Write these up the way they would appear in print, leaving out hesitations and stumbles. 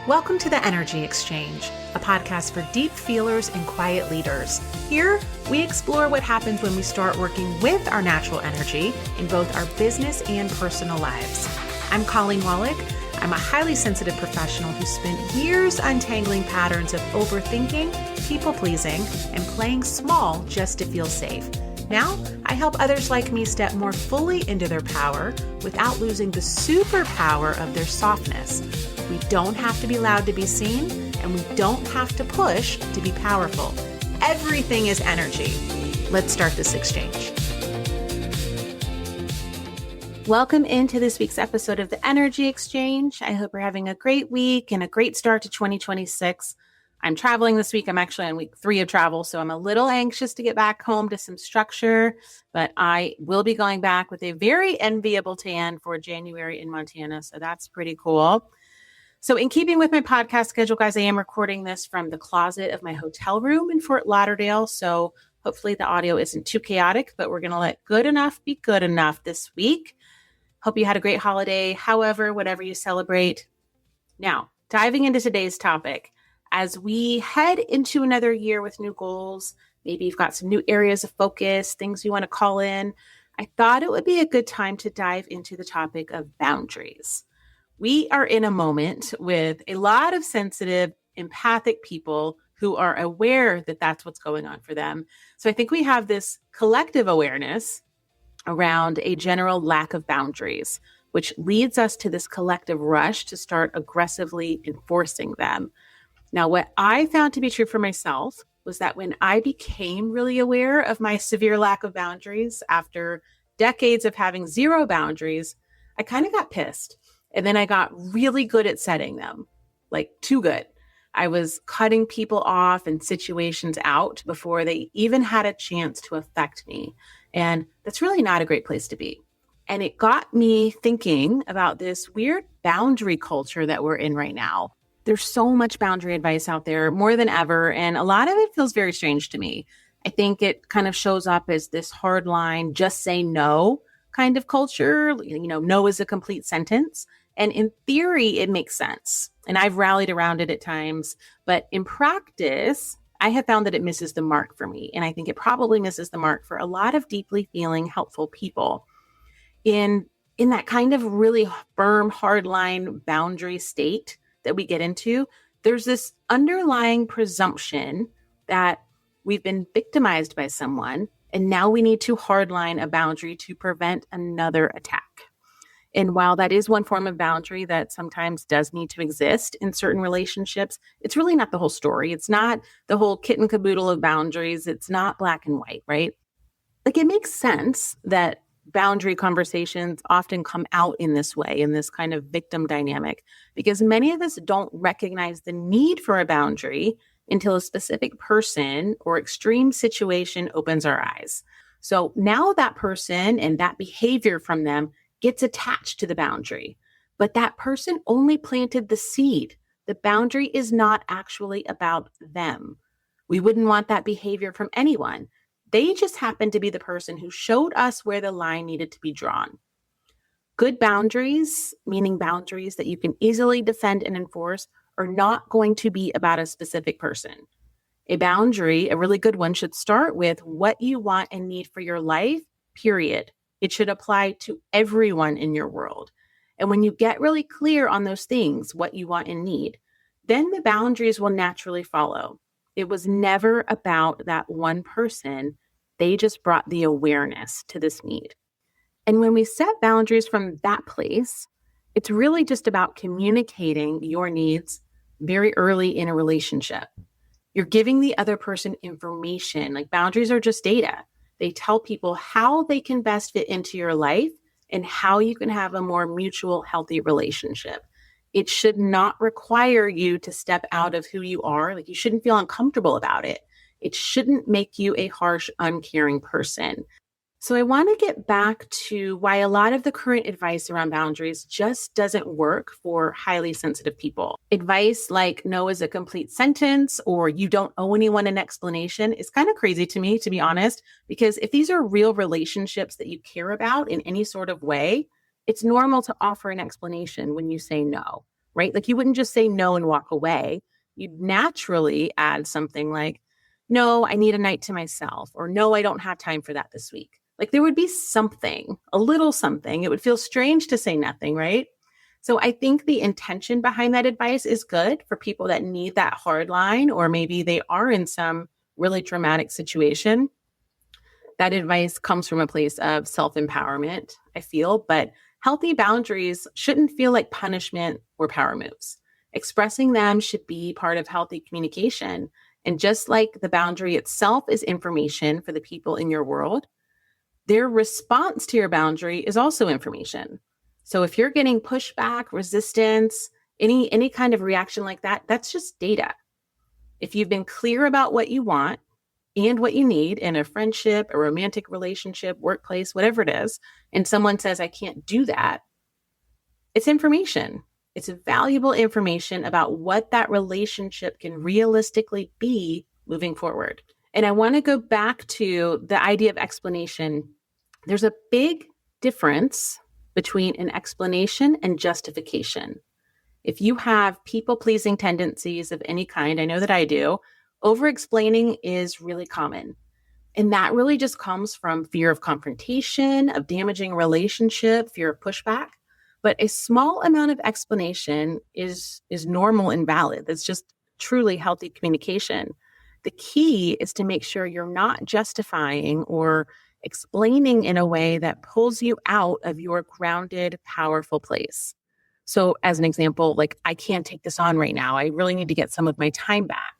Welcome to the Energy Exchange, a podcast for deep feelers and quiet leaders. Here, we explore what happens when we start working with our natural energy in both our business and personal lives. I'm Colleen Wallach. I'm a highly sensitive professional who spent years untangling patterns of overthinking, people-pleasing, and playing small just to feel safe. Now, I help others like me step more fully into their power without losing the superpower of their softness. We don't have to be loud to be seen, and we don't have to push to be powerful. Everything is energy. Let's start this exchange. Welcome into this week's episode of the Energy Exchange. I hope you're having a great week and a great start to 2026. I'm traveling this week. I'm actually on week 3 of travel, so I'm a little anxious to get back home to some structure, but I will be going back with a very enviable tan for January in Montana, so that's pretty cool. So in keeping with my podcast schedule, guys, I am recording this from the closet of my hotel room in Fort Lauderdale, so hopefully the audio isn't too chaotic, but we're going to let good enough be good enough this week. Hope you had a great holiday, however, whatever you celebrate. Now, diving into today's topic. As we head into another year with new goals, maybe you've got some new areas of focus, things you want to call in, I thought it would be a good time to dive into the topic of boundaries. We are in a moment with a lot of sensitive, empathic people who are aware that that's what's going on for them. So I think we have this collective awareness around a general lack of boundaries, which leads us to this collective rush to start aggressively enforcing them. Now, what I found to be true for myself was that when I became really aware of my severe lack of boundaries after decades of having zero boundaries, I kind of got pissed. And then I got really good at setting them, like too good. I was cutting people off and situations out before they even had a chance to affect me. And that's really not a great place to be. And it got me thinking about this weird boundary culture that we're in right now. There's so much boundary advice out there, more than ever, and a lot of it feels very strange to me. I think it kind of shows up as this hardline, just say no kind of culture. You know, no is a complete sentence. And in theory, it makes sense. And I've rallied around it at times. But in practice, I have found that it misses the mark for me. And I think it probably misses the mark for a lot of deeply feeling, helpful people. In that kind of really firm, hardline boundary state that we get into, there's this underlying presumption that we've been victimized by someone, and now we need to hardline a boundary to prevent another attack. And while that is one form of boundary that sometimes does need to exist in certain relationships, it's really not the whole story. It's not the whole kit and caboodle of boundaries. It's not black and white, right? Like, it makes sense that boundary conversations often come out in this way, in this kind of victim dynamic, because many of us don't recognize the need for a boundary until a specific person or extreme situation opens our eyes. So now that person and that behavior from them gets attached to the boundary, but that person only planted the seed. The boundary is not actually about them. We wouldn't want that behavior from anyone. They just happened to be the person who showed us where the line needed to be drawn. Good boundaries, meaning boundaries that you can easily defend and enforce, are not going to be about a specific person. A boundary, a really good one, should start with what you want and need for your life, period. It should apply to everyone in your world. And when you get really clear on those things, what you want and need, then the boundaries will naturally follow. It was never about that one person. They just brought the awareness to this need. And when we set boundaries from that place, it's really just about communicating your needs very early in a relationship. You're giving the other person information. Like, boundaries are just data. They tell people how they can best fit into your life and how you can have a more mutual, healthy relationship. It should not require you to step out of who you are. Like, you shouldn't feel uncomfortable about it. It shouldn't make you a harsh, uncaring person. So I want to get back to why a lot of the current advice around boundaries just doesn't work for highly sensitive people. Advice like no is a complete sentence or you don't owe anyone an explanation is kind of crazy to me, to be honest, because if these are real relationships that you care about in any sort of way, it's normal to offer an explanation when you say no. right? Like you wouldn't just say no and walk away. You'd naturally add something like, no, I need a night to myself, or no, I don't have time for that this week. Like there would be something, a little something. It would feel strange to say nothing, right? So I think the intention behind that advice is good for people that need that hard line, or maybe they are in some really traumatic situation. That advice comes from a place of self-empowerment, I feel, but healthy boundaries shouldn't feel like punishment or power moves. Expressing them should be part of healthy communication. And just like the boundary itself is information for the people in your world, their response to your boundary is also information. So if you're getting pushback, resistance, any kind of reaction like that, that's just data. If you've been clear about what you want and what you need in a friendship, a romantic relationship, workplace, whatever it is, and someone says, I can't do that, it's information. It's valuable information about what that relationship can realistically be moving forward. And I want to go back to the idea of explanation. There's a big difference between an explanation and justification. If you have people-pleasing tendencies of any kind, I know that I do, over-explaining is really common. And that really just comes from fear of confrontation, of damaging a relationship, fear of pushback. But a small amount of explanation is normal and valid. That's just truly healthy communication. The key is to make sure you're not justifying or explaining in a way that pulls you out of your grounded, powerful place. So as an example, like, I can't take this on right now. I really need to get some of my time back.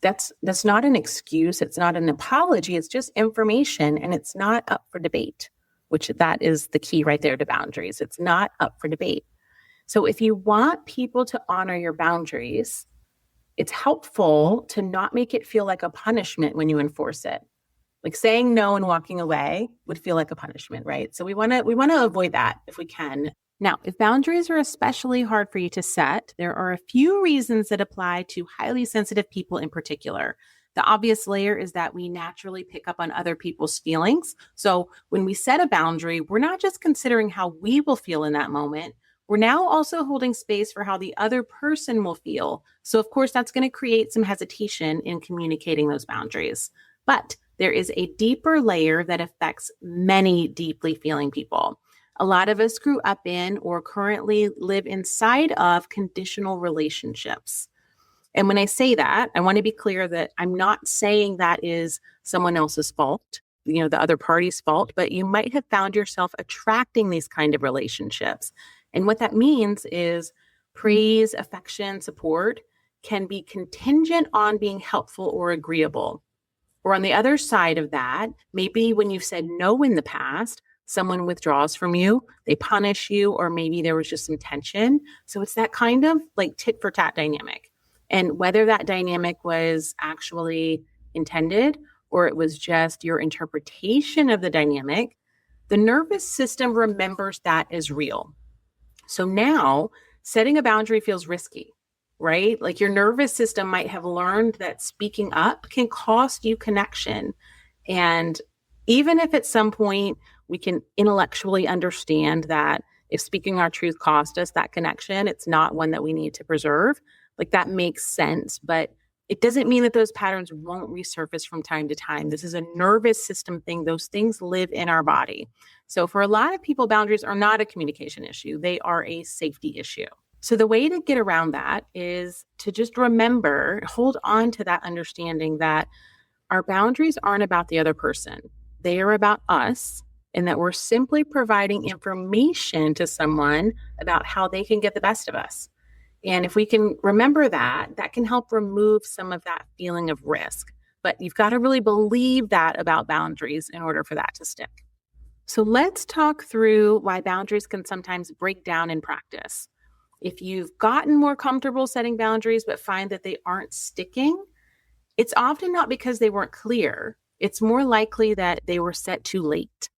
That's not an excuse. It's not an apology. It's just information, and it's not up for debate, which that is the key right there to boundaries. It's not up for debate. So if you want people to honor your boundaries, it's helpful to not make it feel like a punishment when you enforce it. Like saying no and walking away would feel like a punishment, right? So we want to avoid that if we can. Now, if boundaries are especially hard for you to set, there are a few reasons that apply to highly sensitive people in particular. The obvious layer is that we naturally pick up on other people's feelings. So when we set a boundary, we're not just considering how we will feel in that moment. We're now also holding space for how the other person will feel. So of course, that's going to create some hesitation in communicating those boundaries. But there is a deeper layer that affects many deeply feeling people. A lot of us grew up in or currently live inside of conditional relationships. And when I say that, I want to be clear that I'm not saying that is someone else's fault, the other party's fault, but you might have found yourself attracting these kind of relationships. And what that means is praise, affection, support can be contingent on being helpful or agreeable. Or on the other side of that, maybe when you've said no in the past, someone withdraws from you, they punish you, or maybe there was just some tension. So it's that kind of like tit for tat dynamic. And whether that dynamic was actually intended or it was just your interpretation of the dynamic, the nervous system remembers that as real. So now setting a boundary feels risky, right? Like your nervous system might have learned that speaking up can cost you connection. And even if at some point we can intellectually understand that if speaking our truth cost us that connection, it's not one that we need to preserve. Like that makes sense, but it doesn't mean that those patterns won't resurface from time to time. This is a nervous system thing. Those things live in our body. So for a lot of people, boundaries are not a communication issue. They are a safety issue. So the way to get around that is to just remember, hold on to that understanding that our boundaries aren't about the other person. They are about us, and that we're simply providing information to someone about how they can get the best of us. And if we can remember that, that can help remove some of that feeling of risk. But you've got to really believe that about boundaries in order for that to stick. So let's talk through why boundaries can sometimes break down in practice. If you've gotten more comfortable setting boundaries but find that they aren't sticking, it's often not because they weren't clear. It's more likely that they were set too late.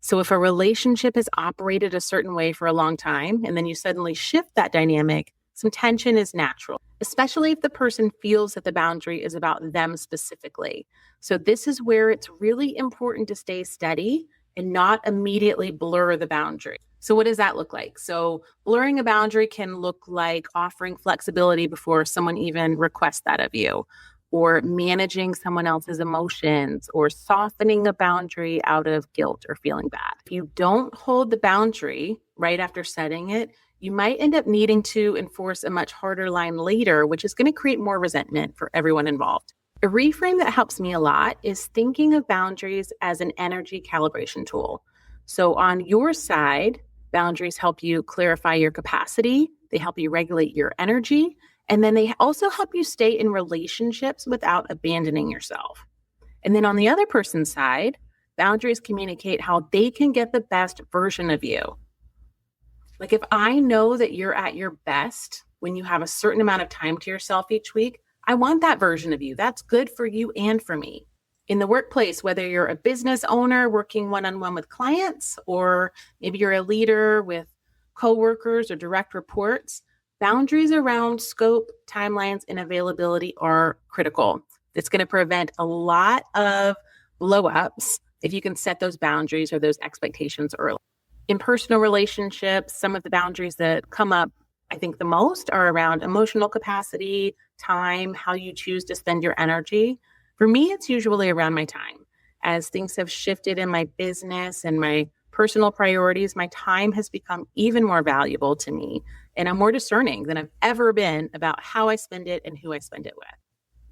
So if a relationship has operated a certain way for a long time and then you suddenly shift that dynamic, some tension is natural, especially if the person feels that the boundary is about them specifically. So this is where it's really important to stay steady and not immediately blur the boundary. So what does that look like? So blurring a boundary can look like offering flexibility before someone even requests that of you, or managing someone else's emotions, or softening a boundary out of guilt or feeling bad. If you don't hold the boundary right after setting it, you might end up needing to enforce a much harder line later, which is going to create more resentment for everyone involved. A reframe that helps me a lot is thinking of boundaries as an energy calibration tool. So on your side, boundaries help you clarify your capacity, they help you regulate your energy, and then they also help you stay in relationships without abandoning yourself. And then on the other person's side, boundaries communicate how they can get the best version of you. Like if I know that you're at your best when you have a certain amount of time to yourself each week, I want that version of you. That's good for you and for me. In the workplace, whether you're a business owner working one-on-one with clients, or maybe you're a leader with coworkers or direct reports, boundaries around scope, timelines, and availability are critical. It's going to prevent a lot of blow-ups if you can set those boundaries or those expectations early. In personal relationships, some of the boundaries that come up, I think the most, are around emotional capacity, time, how you choose to spend your energy. For me, it's usually around my time. As things have shifted in my business and my personal priorities, my time has become even more valuable to me, and I'm more discerning than I've ever been about how I spend it and who I spend it with.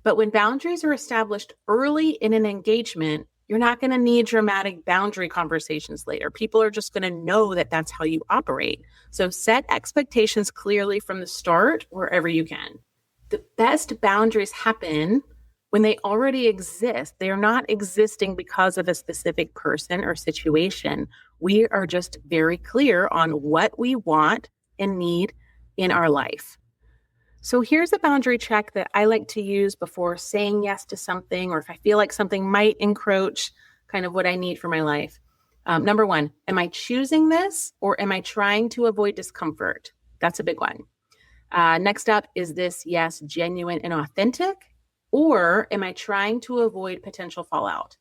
But when boundaries are established early in an engagement, you're not going to need dramatic boundary conversations later. People are just going to know that that's how you operate. So set expectations clearly from the start wherever you can. The best boundaries happen when they already exist. They are not existing because of a specific person or situation. We are just very clear on what we want and need in our life. So here's a boundary check that I like to use before saying yes to something, or if I feel like something might encroach kind of what I need for my life. Number one, am I choosing this, or am I trying to avoid discomfort? That's a big one. Next up, is this yes genuine and authentic, or am I trying to avoid potential fallout?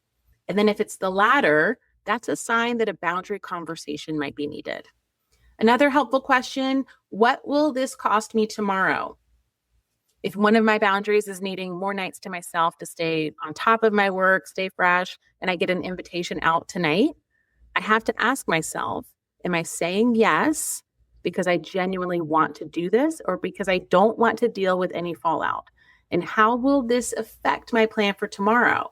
And then if it's the latter, that's a sign that a boundary conversation might be needed. Another helpful question, what will this cost me tomorrow? If one of my boundaries is needing more nights to myself to stay on top of my work, stay fresh, and I get an invitation out tonight, I have to ask myself, am I saying yes because I genuinely want to do this, or because I don't want to deal with any fallout? And how will this affect my plan for tomorrow?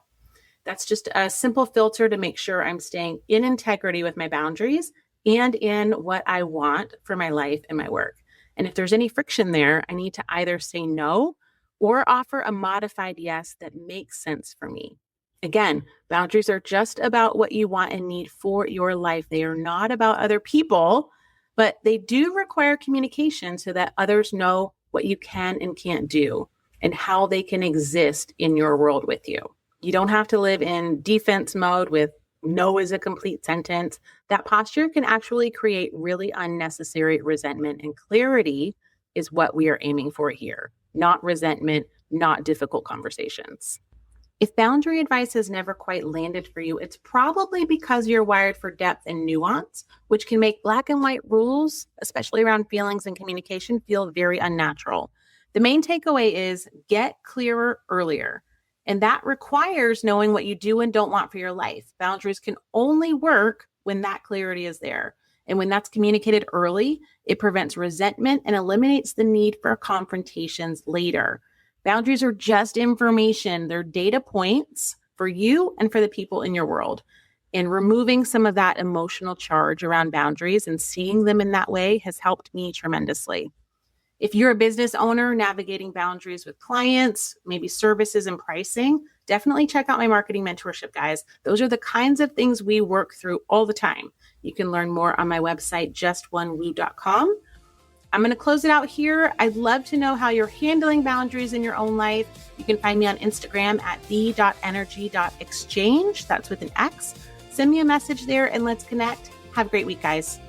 That's just a simple filter to make sure I'm staying in integrity with my boundaries and in what I want for my life and my work. And if there's any friction there, I need to either say no or offer a modified yes that makes sense for me. Again, boundaries are just about what you want and need for your life. They are not about other people, but they do require communication so that others know what you can and can't do and how they can exist in your world with you. You don't have to live in defense mode with no is a complete sentence. That posture can actually create really unnecessary resentment, and clarity is what we are aiming for here, not resentment, not difficult conversations. If boundary advice has never quite landed for you, it's probably because you're wired for depth and nuance, which can make black and white rules, especially around feelings and communication, feel very unnatural. The main takeaway is get clearer earlier. And that requires knowing what you do and don't want for your life. Boundaries can only work when that clarity is there. And when that's communicated early, it prevents resentment and eliminates the need for confrontations later. Boundaries are just information. They're data points for you and for the people in your world. And removing some of that emotional charge around boundaries and seeing them in that way has helped me tremendously. If you're a business owner navigating boundaries with clients, maybe services and pricing, definitely check out my marketing mentorship, guys. Those are the kinds of things we work through all the time. You can learn more on my website, justonewoo.com. I'm going to close it out here. I'd love to know how you're handling boundaries in your own life. You can find me on Instagram at the.energy.exchange. That's with an X. Send me a message there and let's connect. Have a great week, guys.